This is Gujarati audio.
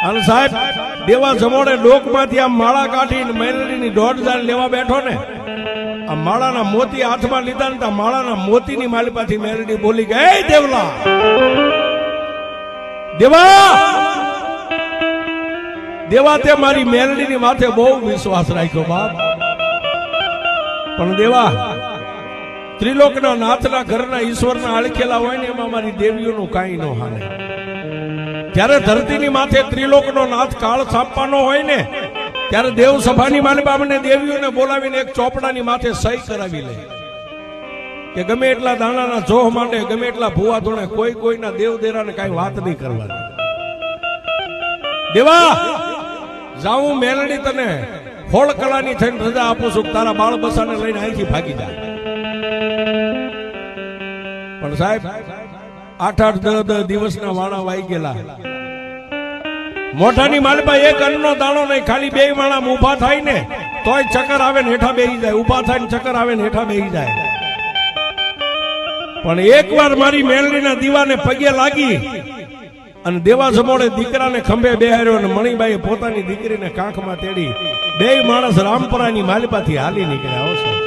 અને સાહેબ દેવા જમોડે ડોકમાંથી આમ માળા કાઢીને મેલડીની 1.5 લેવા બેઠો ને, આ માળાના મોતી હાથમાં લીધા ને, માળાના મોતીની માલિપાથી મેલડી બોલી ગઈ, એ દેવલા દેવા દેવા તે મારી મેલડીની માથે બહુ વિશ્વાસ રાખ્યો બાપ, પણ દેવા ત્રિલોકના નાથના ઘરના ઈશ્વરના અળખેલા હોય ને એમાં મારી દેવીઓનું કાંઈ ન હાલે. જ્યારે ધરતીની માથે ત્રિલોકનો નાથ કાળ છાપવાનો હોય ને, ત્યારે દેવ સભાની માલિબાને દેવીઓને બોલાવીને એક ચોપડાની માથે સહી કરાવી લે કે ગમે એટલા દાણાના જોહ માંડે, ગમે એટલા ભૂવા ધોણે, કોઈ કોઈના દેવ દેરાને કાંઈ વાત નહીં કરવાની. દેવા જાઉં મેલડી તને હોળ કલાની થઈને રજા આપું છું, તારા બાળ બસાને લઈને અહીંથી ભાગી જાય. પણ સાહેબ 8-10 દિવસના વાણા વાઈ ગયેલા. મોઢાની માલપા એક અન્નનો દાણો નહીં, ખાલી 2 માણા ઊભા થાય ને તોય ચક્કર આવે ને હેઠા બેહી જાય, ઊભા થાય ને ચક્કર આવે ને હેઠા બેહી જાય. પણ એકવાર મારી મેલડીના દીવાને પગે લાગી અને દેવા જમોડે દીકરાને ખંભે બેહાર્યો અને મણીબાઈએ પોતાની દીકરીને કાંખમાં તેડી 2 માણસ રામપરાની માલિપાથી હાલી નીકળ્યા.